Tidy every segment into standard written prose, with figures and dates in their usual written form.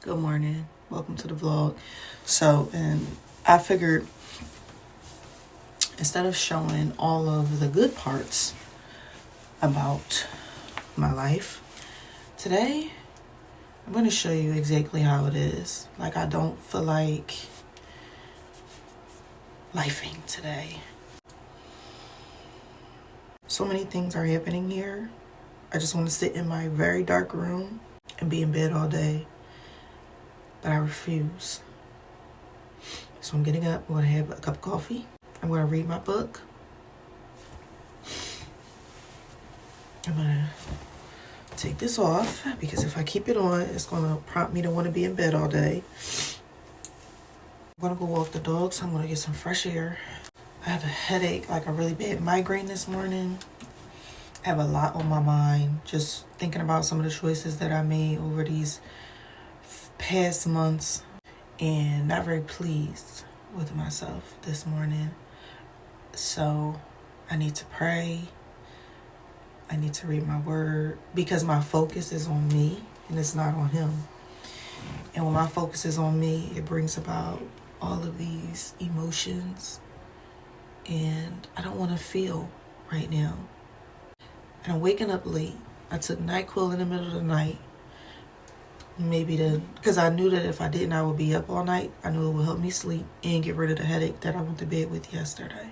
Good morning. Welcome to the vlog. And I figured instead of showing all of the good parts about my life, today I'm going to show you exactly how it is. Like, I don't feel like lifing today. So many things are happening here. I just want to sit in my very dark room and be in bed all day. But I refuse. So I'm getting up. I'm going to have a cup of coffee. I'm going to read my book. I'm going to take this off because if I keep it on, it's going to prompt me to want to be in bed all day. I'm going to go walk the dogs. I'm going to get some fresh air. I have a headache, like a really bad migraine this morning. I have a lot on my mind, just thinking about some of the choices that I made over these past months, and not very pleased with myself this morning. So I need to pray. I need to read my word because my focus is on me and it's not on him. And when my focus is on me, it brings about all of these emotions, and I don't want to feel right now. And I'm waking up late. I took NyQuil in the middle of the night. Because I knew that if I didn't, I would be up all night. I knew it would help me sleep and get rid of the headache that I went to bed with yesterday.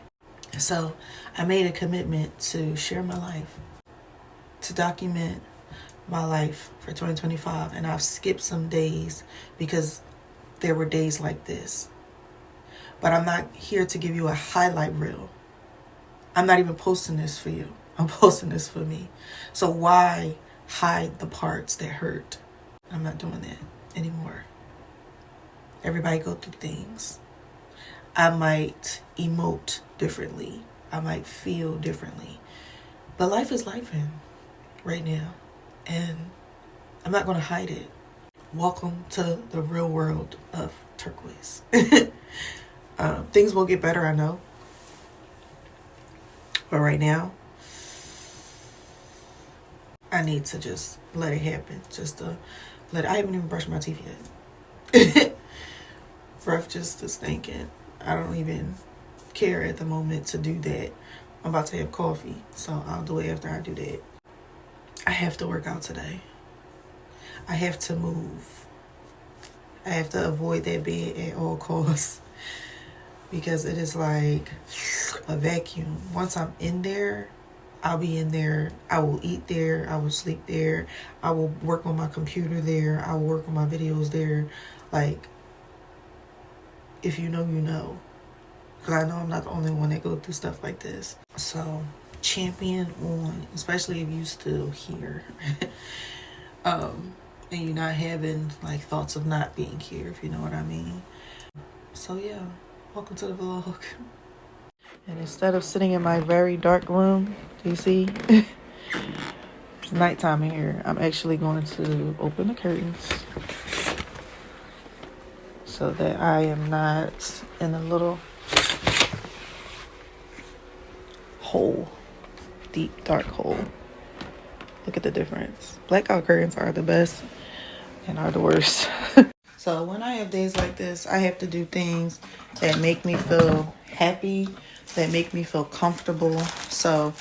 So I made a commitment to share my life, to document my life for 2025. And I've skipped some days because there were days like this. But I'm not here to give you a highlight reel. I'm not even posting this for you. I'm posting this for me. So why hide the parts that hurt? I'm not doing that anymore. Everybody go through things. I might emote differently. I might feel differently. But life is life right now. And I'm not going to hide it. Welcome to the real world of turquoise. Things will get better, I know. But right now, I need to just let it happen. I haven't even brushed my teeth yet. Breath just is stinking. I don't even care at the moment to do that. I'm about to have coffee, so I'll do it after I do that. I have to work out today. I have to move. I have to avoid that bed at all costs because it is like a vacuum. Once I'm in there, I'll be in there. I will eat there. I will sleep there. I will work on my computer there. I will work on my videos there. Like, if you know, you know. Because I know I'm not the only one that go through stuff like this. So, champion on, especially if you still here. And you're not having, like, thoughts of not being here, if you know what I mean. So, yeah. Welcome to the vlog. And instead of sitting in my very dark room, do you see? It's nighttime here. I'm actually going to open the curtains so that I am not in a little hole, deep, dark hole. Look at the difference. Blackout curtains are the best and are the worst. So when I have days like this, I have to do things that make me feel happy, that make me feel comfortable. So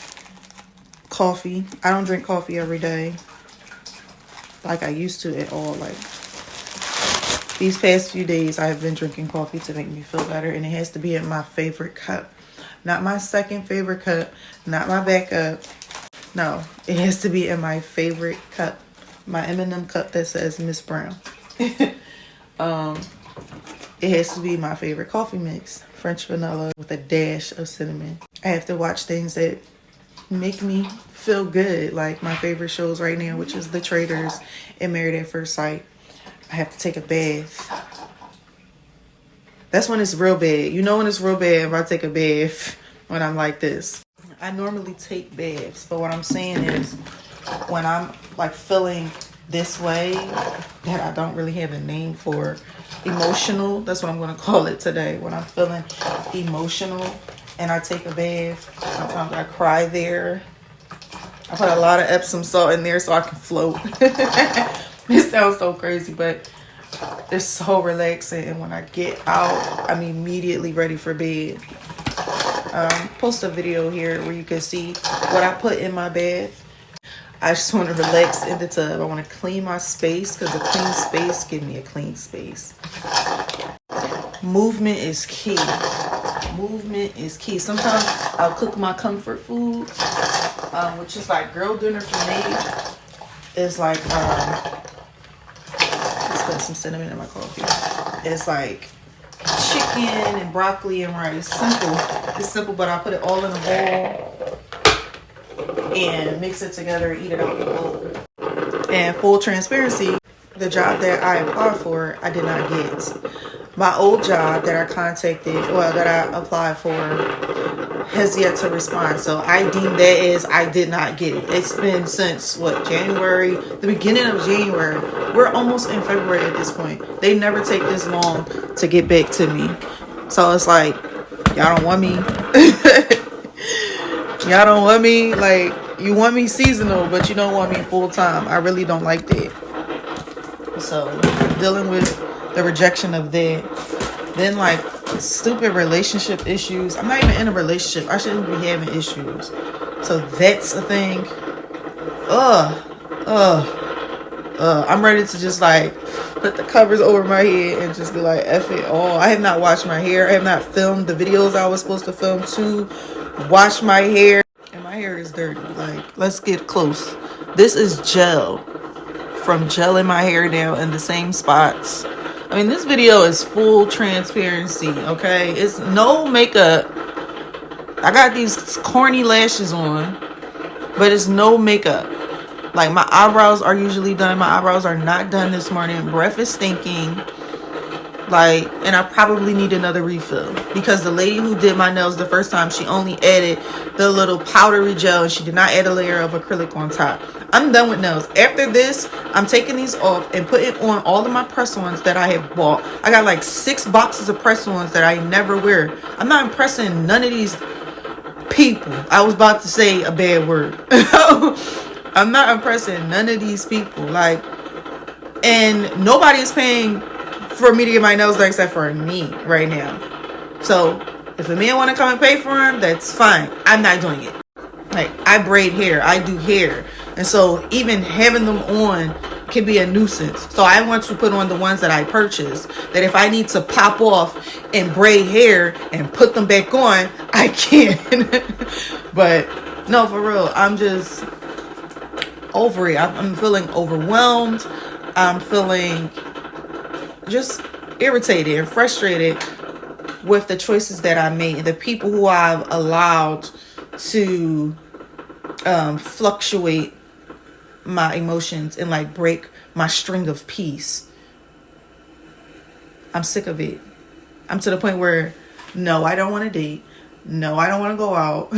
coffee. I don't drink coffee every day like I used to at all. Like, these past few days, I've been drinking coffee to make me feel better. And it has to be in my favorite cup. Not my second favorite cup. Not my backup. No, it has to be in my favorite cup. My M&M cup that says Miss Brown. It has to be my favorite coffee mix. French vanilla with a dash of cinnamon. I have to watch things that make me feel good. Like my favorite shows right now, which is The Traitors and Married at First Sight. I have to take a bath. That's when it's real bad. You know when it's real bad if I take a bath when I'm like this. I normally take baths, but what I'm saying is when I'm like feeling this way that I don't really have a name for, emotional, that's what I'm going to call it today. When I'm feeling emotional and I take a bath, sometimes I cry there. I put a lot of Epsom salt in there so I can float. It sounds so crazy, but It's so relaxing, and when I get out, I'm immediately ready for bed. Post a video here where you can see what I put in my bed. I just want to relax in the tub. I want to clean my space because a clean space gives me a clean space. Movement is key. Movement is key. Sometimes I'll cook my comfort food, which is like girl dinner for me. It's like, let's put some cinnamon in my coffee. It's like chicken and broccoli and rice. Simple. It's simple, but I put it all in a bowl and mix it together and eat it out the bowl. And full transparency, the job that I applied for, I did not get. My old job that I that I applied for has yet to respond. So I deem that as I did not get it. It's been since January, the beginning of January. We're almost in February at this point. They never take this long to get back to me. So it's like, y'all don't want me. Y'all don't want me. Like, you want me seasonal, but you don't want me full time. I really don't like that. So dealing with the rejection of that. Then like stupid relationship issues. I'm not even in a relationship. I shouldn't be having issues. So that's a thing. I'm ready to just like put the covers over my head and just be like, F it all. I have not washed my hair. I have not filmed the videos I was supposed to film to wash my hair. And my hair is dirty. Like, let's get close. This is gel. From gelling my hair down in the same spots. I mean, this video is full transparency, okay? It's no makeup. I got these corny lashes on, but it's no makeup. Like, my eyebrows are usually done. My eyebrows are not done this morning. Breath is stinking. Like, and I probably need another refill because the lady who did my nails the first time, she only added the little powdery gel and she did not add a layer of acrylic on top. I'm done with nails. After this, I'm taking these off and putting on all of my press-ons that I have bought. I got like 6 boxes of press-ons that I never wear. I'm not impressing none of these people. I was about to say a bad word. I'm not impressing none of these people. Like, and nobody is paying for me to get my nails done except for me right now. So if a man want to come and pay for them, that's fine. I'm not doing it. Like, I braid hair, I do hair, and so even having them on can be a nuisance. So I want to put on the ones that I purchased, that if I need to pop off and braid hair and put them back on, I can. But no, for real, I'm just over it. I'm feeling overwhelmed. I'm feeling just irritated and frustrated with the choices that I made and the people who I've allowed to fluctuate my emotions and like break my string of peace. I'm sick of it. I'm to the point where no, I don't want to date. No, I don't want to go out.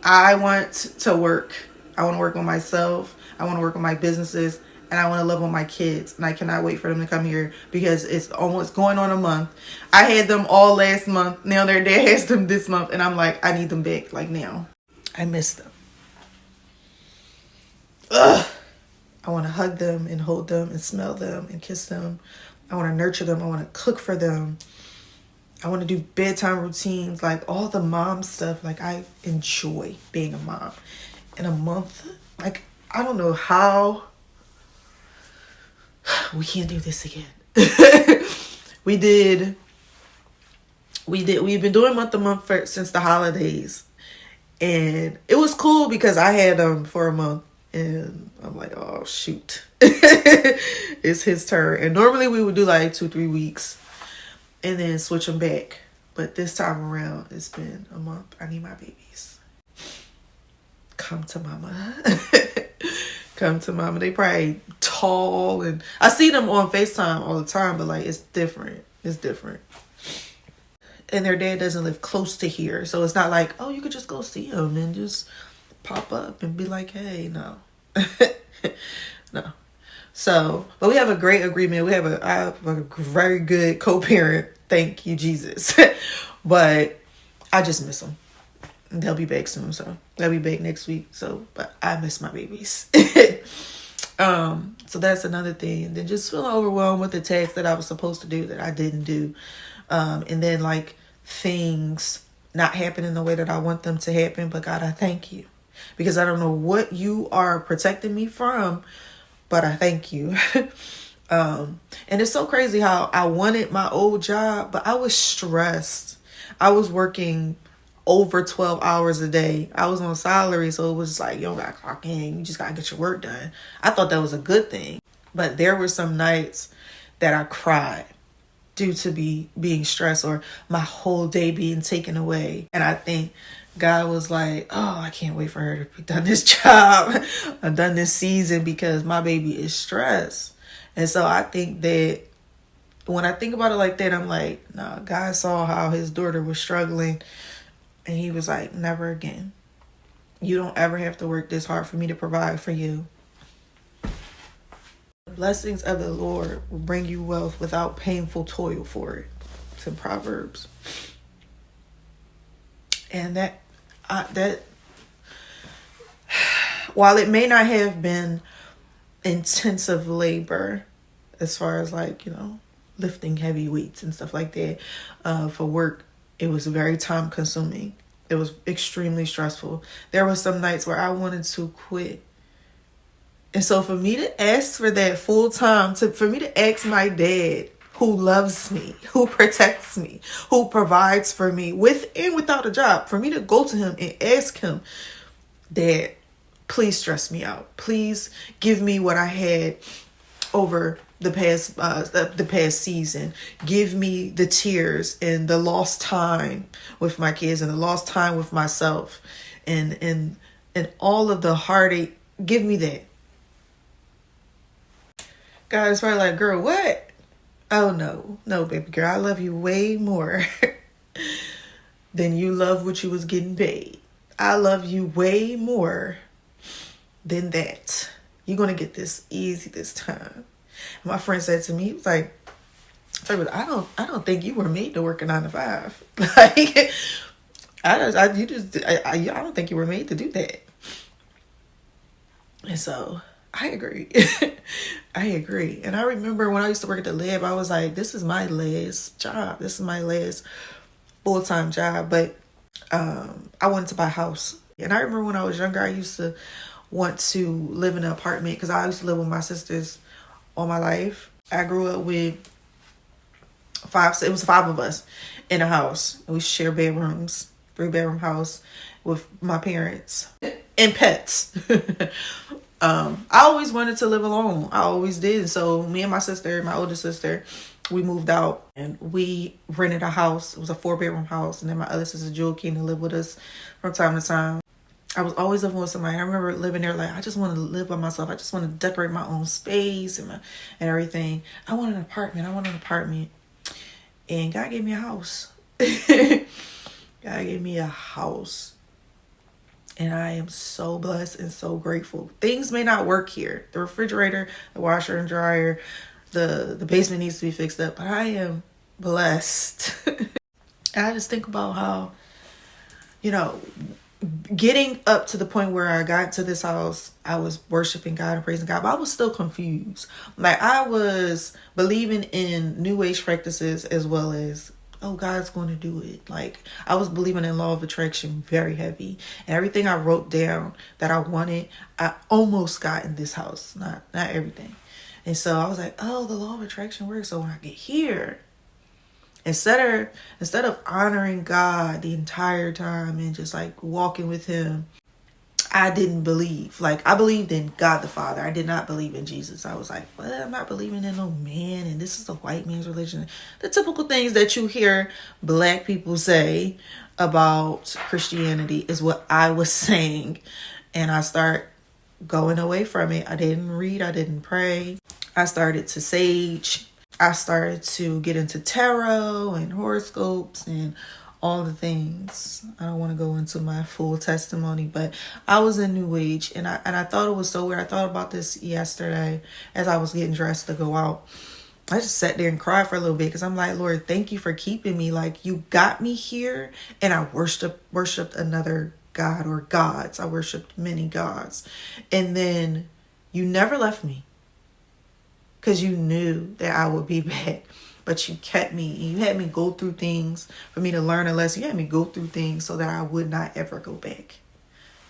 I want to work. I want to work on myself. I want to work on my businesses. And I want to love on my kids. And I cannot wait for them to come here because it's almost going on a month. I had them all last month. Now their dad has them this month. And I'm like, I need them back. Like now. I miss them. Ugh. I want to hug them and hold them and smell them and kiss them. I want to nurture them. I want to cook for them. I want to do bedtime routines. Like all the mom stuff. Like I enjoy being a mom. In a month, like I don't know how we can't do this again. We've been doing month to month since the holidays. And it was cool because I had them for a month. And I'm like, oh, shoot. It's his turn. And normally we would do like 2-3 weeks and then switch them back. But this time around, it's been a month. I need my babies. Come to mama. Come to mama. They probably tall. And I see them on FaceTime all the time. But like, it's different. It's different. And their dad doesn't live close to here. So it's not like, oh, you could just go see him and just pop up and be like, hey, no. No. So, but we have a great agreement. I have a very good co-parent. Thank you, Jesus. But I just miss them. They'll be back soon. So they'll be back next week. So, but I miss my babies. So that's another thing. And then just feeling overwhelmed with the tasks that I was supposed to do that I didn't do. And then like things not happening the way that I want them to happen. But God, I thank you, because I don't know what you are protecting me from, but I thank you. And it's so crazy how I wanted my old job, but I was stressed. I was working over 12 hours a day. I was on salary, so it was like, you don't gotta clock in, you just gotta get your work done. I thought that was a good thing. But there were some nights that I cried due to being stressed, or my whole day being taken away. And I think God was like, oh, I can't wait for her to be done this job. I'm done this season, because my baby is stressed. And so I think that when I think about it like that, I'm like, no, God saw how his daughter was struggling. And he was like, never again. You don't ever have to work this hard for me to provide for you. The blessings of the Lord will bring you wealth without painful toil for it. It's in Proverbs. And that while it may not have been intensive labor, as far as like, lifting heavy weights and stuff like that, for work, it was very time consuming. It was extremely stressful. There were some nights where I wanted to quit. And so for me to ask for that full time, for me to ask my dad, who loves me, who protects me, who provides for me with and without a job, for me to go to him and ask him, Dad, please stress me out. Please give me what I had over the past season. Give me the tears and the lost time with my kids and the lost time with myself and all of the heartache. Give me that. God is probably like, girl, what? Oh no, baby girl, I love you way more than you love what you was getting paid. I love you way more than that. You're gonna get this easy this time. My friend said to me, he was like, I don't think you were made to work a 9 to 5. Like, I don't think you were made to do that. And so I agree. I agree. And I remember when I used to work at the lab, I was like, this is my last job. This is my last full-time job. But I wanted to buy a house. And I remember when I was younger, I used to want to live in an apartment, because I used to live with my sisters all my life. I grew up with it was 5 of us in a house. We share bedrooms, 3-bedroom house with my parents and pets. I always wanted to live alone. I always did. So me and my sister, my older sister, we moved out and we rented a house. It was a 4-bedroom house. And then my other sister, Jewel, came to live with us from time to time. I was always living with somebody. I remember living there like, I just want to live by myself. I just want to decorate my own space and everything. I want an apartment. And God gave me a house. God gave me a house. And I am so blessed and so grateful. Things may not work here. The refrigerator, the washer and dryer, the basement needs to be fixed up. But I am blessed. And I just think about how, getting up to the point where I got to this house, I was worshiping God and praising God, but I was still confused. Like, I was believing in new age practices as well as, oh, God's going to do it. Like, I was believing in law of attraction very heavy. And everything I wrote down that I wanted, I almost got in this house. Not everything. And so I was like, oh, the law of attraction works. So when I get here, instead of honoring God the entire time and just like walking with him, I didn't believe. Like, I believed in God the Father. I did not believe in Jesus. I was like, well, I'm not believing in no man, and this is a white man's religion. The typical things that you hear Black people say about Christianity is what I was saying. And I start going away from it. I didn't read. I didn't pray. I started to sage. I started to get into tarot and horoscopes and all the things. I don't want to go into my full testimony, but I was in New Age, and I thought it was so weird. I thought about this yesterday as I was getting dressed to go out. I just sat there and cried for a little bit, because I'm like, Lord, thank you for keeping me. Like, you got me here, and I worshipped another God or gods. I worshipped many gods. And then You never left me because you knew that I would be back. But you kept me. You had me go through things for me to learn a lesson. You had me go through things so that I would not ever go back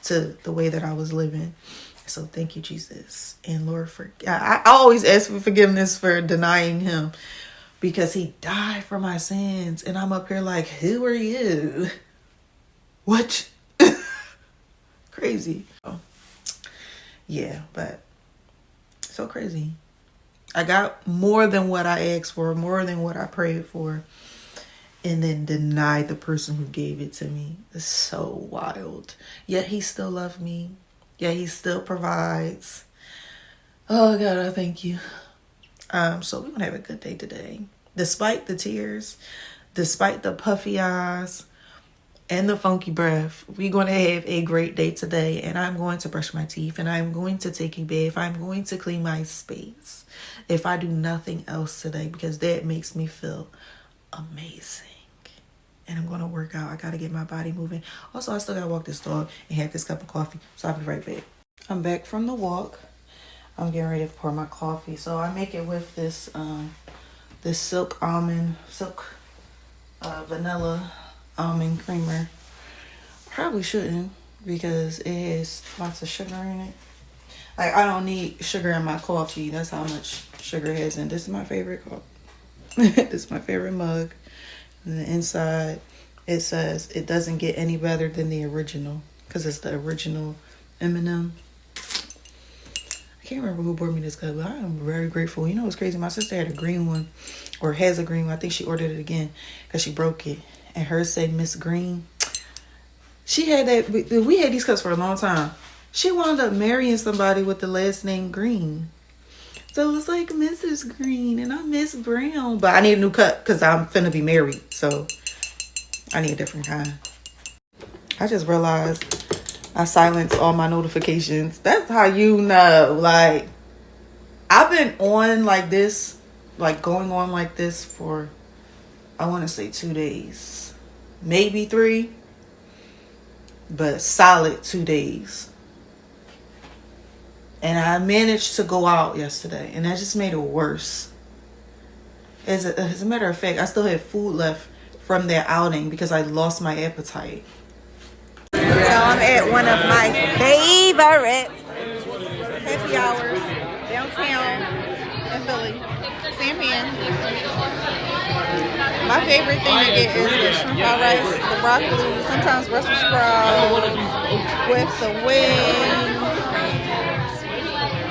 to the way that I was living. So thank you, Jesus. And Lord, I always ask for forgiveness for denying him, because he died for my sins. And I'm up here like, who are you? What? Crazy. Oh. Yeah, but so crazy. I got more than what I asked for, more than what I prayed for, and then denied the person who gave it to me. It's so wild. Yet he still loved me. Yet he still provides. Oh God, I thank you. So we're gonna have a good day today. Despite the tears, despite the puffy eyes, and the funky breath, we're going to have a great day today. And I'm going to brush my teeth, and I'm going to take a bath. I'm going to clean my space if I do nothing else today, because that makes me feel amazing. And I'm going to work out. I got to get my body moving. Also, I still got to walk this dog and have this cup of coffee. So I'll be right back. I'm back from the walk. I'm getting ready to pour my coffee. So I make it with this vanilla almond creamer. Probably shouldn't, because it has lots of sugar in it. Like, I don't need sugar in my coffee. That's how much sugar it has in. This is my favorite cup. This is my favorite mug. And the inside, it says it doesn't get any better than the original, because it's the original M&M. I can't remember who brought me this cup, but I am very grateful. You know what's crazy? My sister had a green one, or has a green one. I think she ordered it again because she broke it. And hers said Miss Green. She had that. We had these cups for a long time. She wound up marrying somebody with the last name Green. So it was like Mrs. Green, and I'm Miss Brown. But I need a new cup because I'm finna be married. So I need a different kind. I just realized I silenced all my notifications. That's how you know. Like, I've been on like this, like going on like this for, I want to say 2 days, maybe 3, but solid 2 days. And I managed to go out yesterday, and that just made it worse. As a matter of fact, I still had food left from that outing because I lost my appetite. So I'm at one of my favorite happy hours downtown in Philly. Sampan. My favorite thing to get is the shrimp fried rice, the broccoli, sometimes Brussels sprouts with the wings.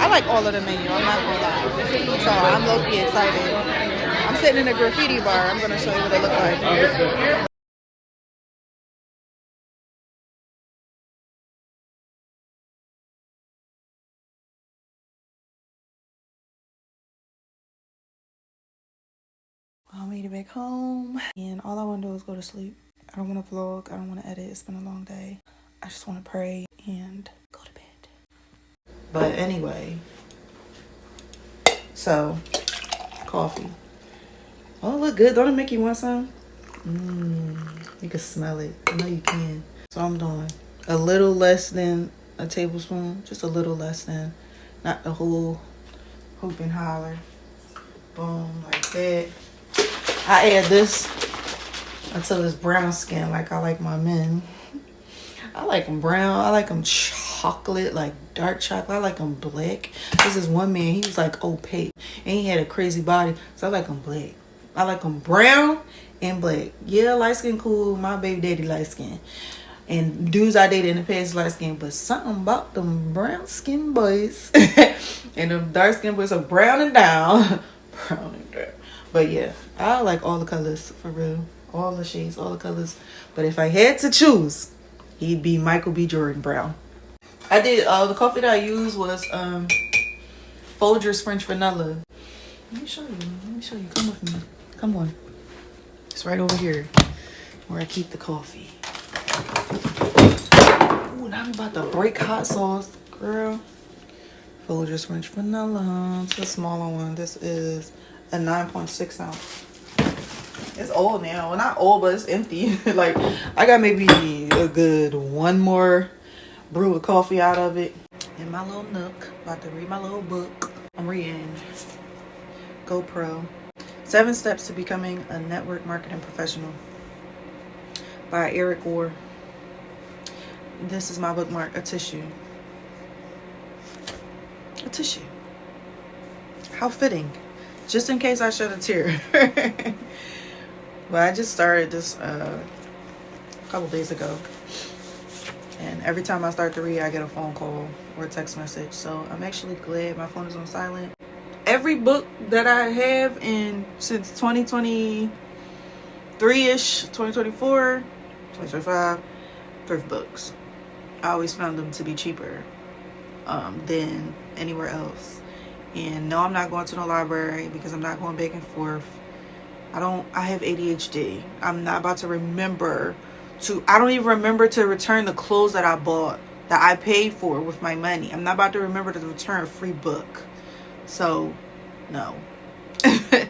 I like all of the menu, I'm not gonna lie. So I'm low-key excited. I'm sitting in a graffiti bar. I'm gonna show you what it looks like. I made it back home, and all I want to do is go to sleep. I don't want to vlog. I don't want to edit. It's been a long day. I just want to pray and go to bed. But anyway, so coffee. Oh, it look good. Don't it make you want some? You can smell it. I know you can. So I'm doing a little less than a tablespoon. Just a little less than. Not the whole hoop and holler. Boom, like that. I add this until it's brown skin, like I like my men. I like them brown. I like them chocolate, like dark chocolate. I like them black. This is one man. He was like opaque, and he had a crazy body, so I like them black. I like them brown and black. Yeah, light skin cool. My baby daddy light skin, and dudes I dated in the past light skin, but something about them brown skin boys and them dark skin boys are brown and down. Brown and down. But yeah, I like all the colors, for real. All the shades, all the colors. But if I had to choose, he'd be Michael B. Jordan brown. I did, the coffee that I used was Folgers French Vanilla. Let me show you. Come with me. Come on. It's right over here where I keep the coffee. Ooh, now I'm about to break hot sauce, girl. Folgers French Vanilla. It's a smaller one. This is a 9.6 ounce. It's old now. Well, not old, but it's empty. Like, I got maybe a good one more brew of coffee out of it. in my little nook, about to read my little book. I'm reading GoPro 7 Steps to Becoming a Network Marketing Professional by Eric Orr. This is my bookmark, a tissue. A tissue. How fitting. Just in case I shed a tear. But I just started this a couple days ago. And every time I start to read, I get a phone call or a text message. So I'm actually glad my phone is on silent. Every book that I have since 2023-ish, 2024, 2025, thrift books. I always found them to be cheaper than anywhere else. And no, I'm not going to the library because I'm not going back and forth. I have ADHD. I'm not about to I don't even remember to return the clothes that I bought, that I paid for with my money. I'm not about to remember to return a free book. So, no. I'd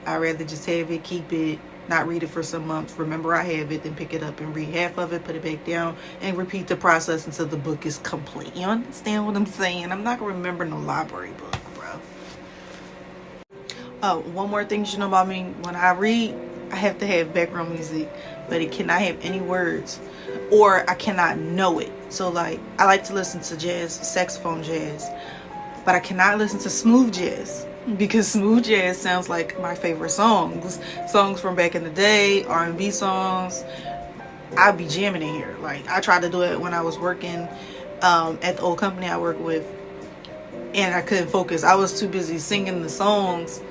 rather just have it, keep it, not read it for some months, remember I have it, then pick it up and read half of it, put it back down, and repeat the process until the book is complete. You understand what I'm saying? I'm not going to remember no library book, bro. Oh, one more thing you should know about me. When I read, I have to have background music, but it cannot have any words, or I cannot know it. So, like, I like to listen to jazz, saxophone jazz, but I cannot listen to smooth jazz because smooth jazz sounds like my favorite songs from back in the day, R&B songs. I'd be jamming in here. Like, I tried to do it when I was working at the old company I work with, and I couldn't focus. I was too busy singing the songs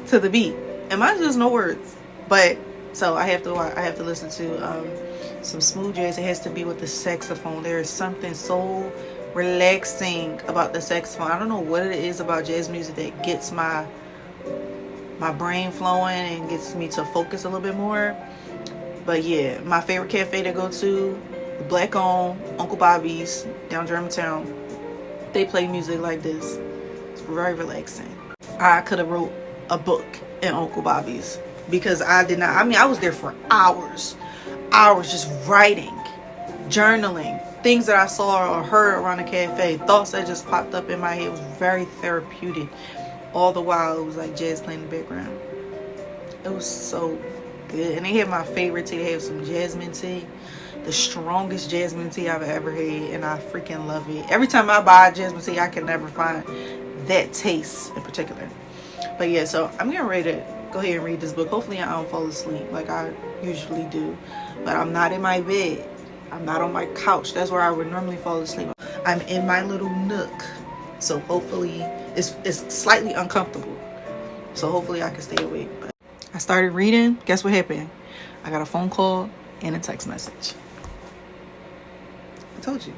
to the beat, and mine just no words. But so I have to listen to some smooth jazz. It has to be with the saxophone. There is something so relaxing about the saxophone. I don't know what it is about jazz music that gets my brain flowing and gets me to focus a little bit more. But yeah, my favorite cafe to go to, the black owned Uncle Bobbie's down Germantown. They play music like this. It's very relaxing. I could have wrote a book in Uncle Bobbie's because I was there for hours just writing, journaling, things that I saw or heard around the cafe, thoughts that just popped up in my head. It was very therapeutic. All the while it was like jazz playing in the background. It was so good. And they have my favorite tea. They have some jasmine tea, the strongest jasmine tea I've ever had, and I freaking love it. Every time I buy jasmine tea, I can never find that taste in particular. But yeah, so I'm getting ready to go ahead and read this book. Hopefully I don't fall asleep like I usually do. But I'm not in my bed. I'm not on my couch. That's where I would normally fall asleep. I'm in my little nook. So hopefully it's slightly uncomfortable. So hopefully I can stay awake. But I started reading. Guess what happened? I got a phone call and a text message. I told you.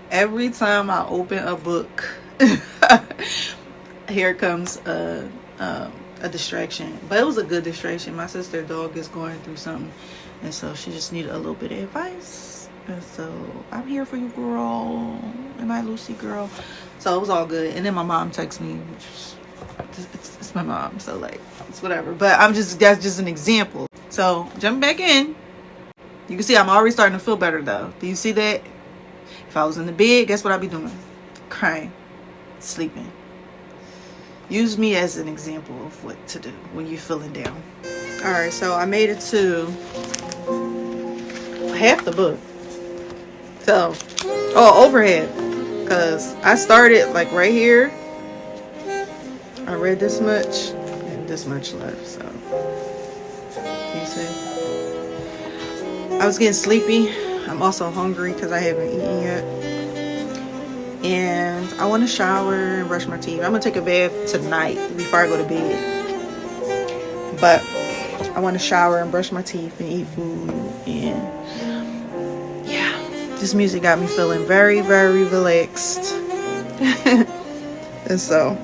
Every time I open a book, here comes a distraction. But it was a good distraction. My sister's dog is going through something, and so she just needed a little bit of advice. And so I'm here for you, girl. Am I Lucy, girl? So it was all good. And then my mom texted me, which it's my mom, so like it's whatever. But that's just an example. So jumping back in, you can see I'm already starting to feel better though. Do you see that? If I was in the bed, guess what I'd be doing? Crying, sleeping. Use me as an example of what to do when you're feeling down. Alright, so I made it to half the book. So, over half. Because I started like right here. I read this much and this much left. So, you see? I was getting sleepy. I'm also hungry because I haven't eaten yet. And I want to shower and brush my teeth. I'm going to take a bath tonight before I go to bed. But I want to shower and brush my teeth and eat food. And yeah, this music got me feeling very, very relaxed. And so,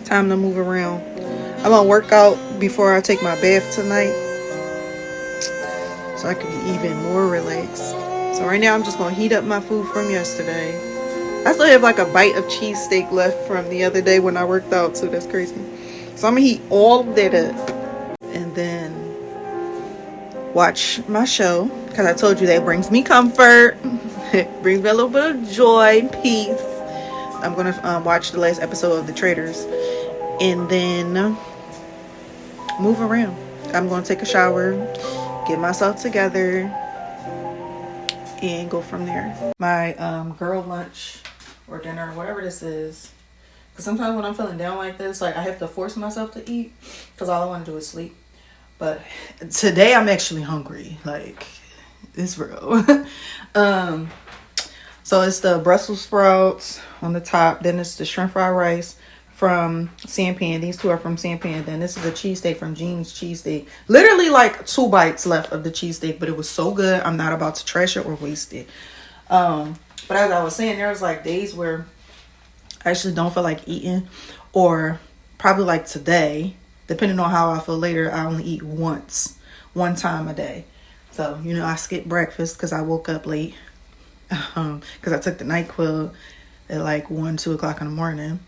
time to move around. I'm going to work out before I take my bath tonight, so I can be even more relaxed. So right now I'm just going to heat up my food from yesterday. I still have like a bite of cheesesteak left from the other day when I worked out, so that's crazy. So I'm going to heat all of that up and then watch my show, because I told you that brings me comfort. It brings me a little bit of joy, peace. I'm gonna watch the last episode of The Traitors, and then move around. I'm gonna take a shower, get myself together, and go from there. My girl lunch or dinner, whatever this is, because sometimes when I'm feeling down like this, like I have to force myself to eat because all I want to do is sleep. But today I'm actually hungry, like it's real. So it's the Brussels sprouts on the top, then it's the shrimp fried rice from Sampan. These two are from Sampan. Then this is a cheesesteak from Jean's Cheesesteak. Literally like 2 bites left of the cheesesteak, but it was so good. I'm not about to trash it or waste it. But as I was saying, there was like days where I actually don't feel like eating, or probably like today, depending on how I feel later, I only eat one time a day. So, you know, I skipped breakfast because I woke up late, because I took the NyQuil at like 1-2 o'clock in the morning.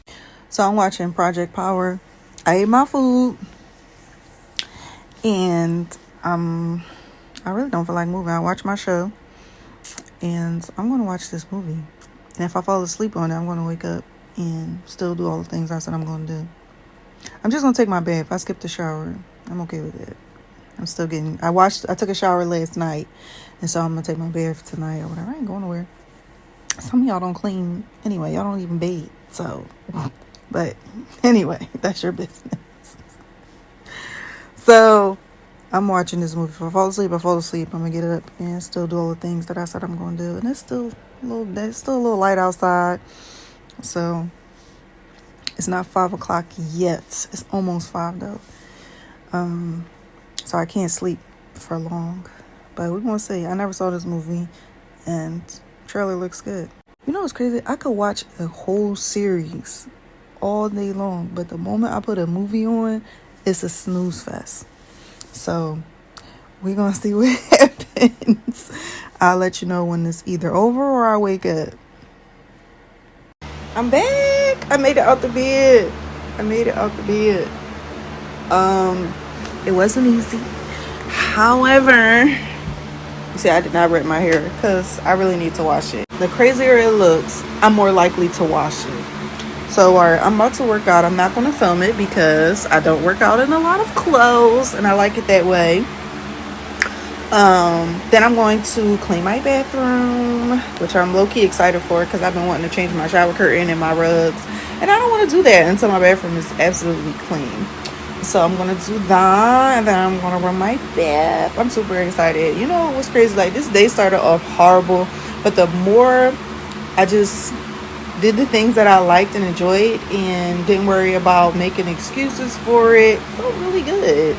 So I'm watching Project Power. I ate my food, and I really don't feel like moving. I watch my show, and I'm going to watch this movie. And if I fall asleep on it, I'm going to wake up and still do all the things I said I'm going to do. I'm just going to take my bath. I skipped the shower. I'm okay with it. I'm still getting... I took a shower last night, and so I'm going to take my bath tonight or whatever. I ain't going nowhere. Some of y'all don't clean anyway. Y'all don't even bathe. So, but anyway, that's your business. So, I'm watching this movie. If I fall asleep, I fall asleep. I'm going to get up and still do all the things that I said I'm going to do. And it's still a little light outside. So, it's not 5 o'clock yet. It's almost 5 though. So I can't sleep for long. But we're going to see. I never saw this movie, and trailer looks good. You know what's crazy? I could watch a whole series all day long, but the moment I put a movie on, it's a snooze fest. So we're going to see what happens. I'll let you know when it's either over or I wake up. I'm back. I made it out the bed. It wasn't easy. However, you see, I did not rip my hair because I really need to wash it. The crazier it looks, I'm more likely to wash it. So I'm about to work out. I'm not going to film it because I don't work out in a lot of clothes, and I like it that way. Then I'm going to clean my bathroom, which I'm low-key excited for because I've been wanting to change my shower curtain and my rugs, and I don't want to do that until my bathroom is absolutely clean. So I'm going to do that, and then I'm going to run my bath. I'm super excited. You know what's crazy? Like, this day started off horrible, but the more I just did the things that I liked and enjoyed and didn't worry about making excuses for it, felt really good.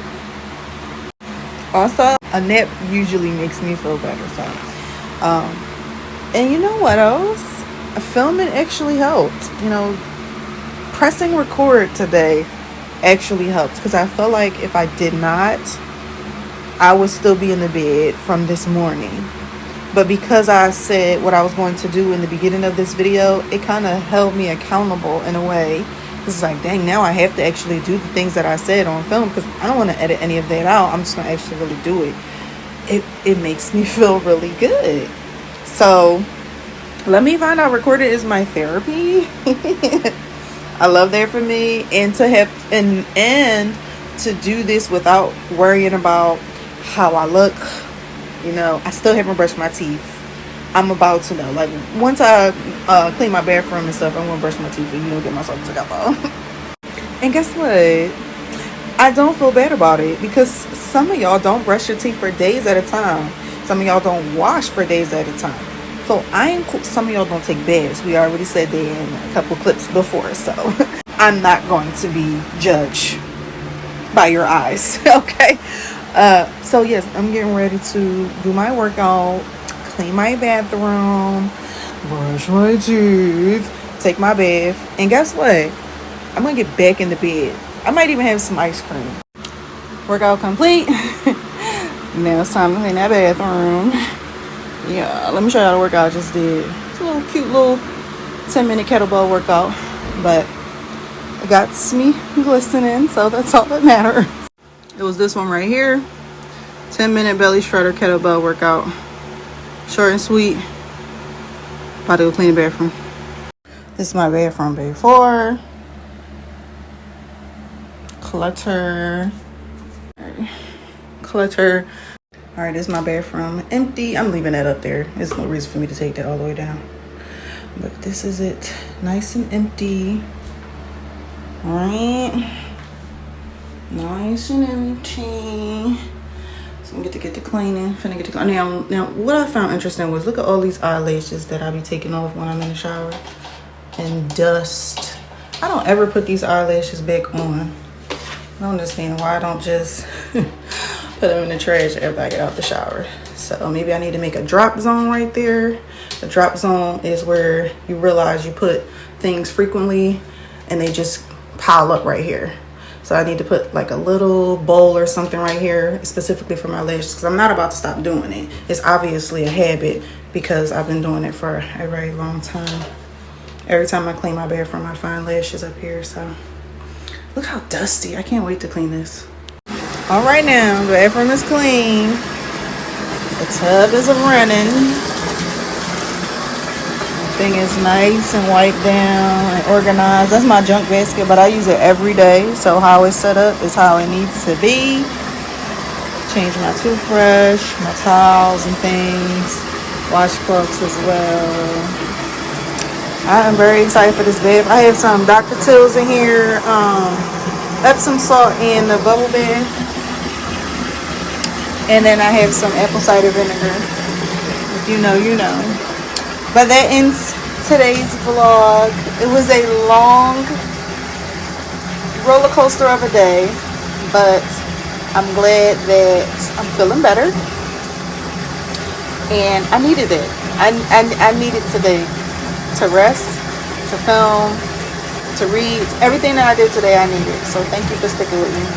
Also, a nap usually makes me feel better. So, and you know what else? Filming actually helped. You know, pressing record today actually helped because I felt like if I did not, I would still be in the bed from this morning. But because I said what I was going to do in the beginning of this video, it kind of held me accountable in a way. It's like, dang, now I have to actually do the things that I said on film because I don't want to edit any of that out. I'm just going to actually really do it. It makes me feel really good. So let me find out. Recording is my therapy. I love that for me. And to have and to do this without worrying about how I look. You know, I still haven't brushed my teeth. I'm about to know. Like, once I clean my bathroom and stuff, I'm going to brush my teeth and, you know, get myself together. And guess what? I don't feel bad about it because some of y'all don't brush your teeth for days at a time. Some of y'all don't wash for days at a time. So, some of y'all don't take baths. We already said that in a couple clips before. So, I'm not going to be judged by your eyes. Okay? So yes, I'm getting ready to do my workout, clean my bathroom, brush my teeth, take my bath, and guess what? I'm gonna get back in the bed. I might even have some ice cream. Workout complete. Now it's time to clean that bathroom. Yeah, let me show y'all the workout I just did. It's a little cute little 10-minute kettlebell workout, but it got me glistening, so that's all that matters. It was this one right here. 10-minute belly shredder kettlebell workout. Short and sweet. About to go clean the bathroom. This is my bed from before. Clutter. Clutter. All right, this is my bathroom. Empty. I'm leaving that up there. There's no reason for me to take that all the way down. But this is it. Nice and empty. All right. Nice and empty. So I'm going to get to cleaning. Finna get to cleaning. Now, what I found interesting was look at all these eyelashes that I be taking off when I'm in the shower. And dust. I don't ever put these eyelashes back on. I don't understand why I don't just put them in the trash after I get out the shower. So maybe I need to make a drop zone right there. The drop zone is where you realize you put things frequently and they just pile up right here. So I need to put like a little bowl or something right here specifically for my lashes because I'm not about to stop doing it. It's obviously a habit because I've been doing it for a very long time. Every time I clean my bathroom, I find lashes up here. So look how dusty. I can't wait to clean this. All right, now the bathroom is clean. The tub is running. The thing is nice and wiped down and organized. That's my junk basket, but I use it every day. So how it's set up is how it needs to be. Change my toothbrush, my towels and things. Washcloths as well. I am very excited for this bed. I have some Dr. Tills in here, Epsom salt in the bubble bath. And then I have some apple cider vinegar. If you know, you know. But that ends today's vlog. It was a long roller coaster of a day, but I'm glad that I'm feeling better. And I needed it. I needed today to rest, to film, to read. Everything that I did today, I needed. So thank you for sticking with me.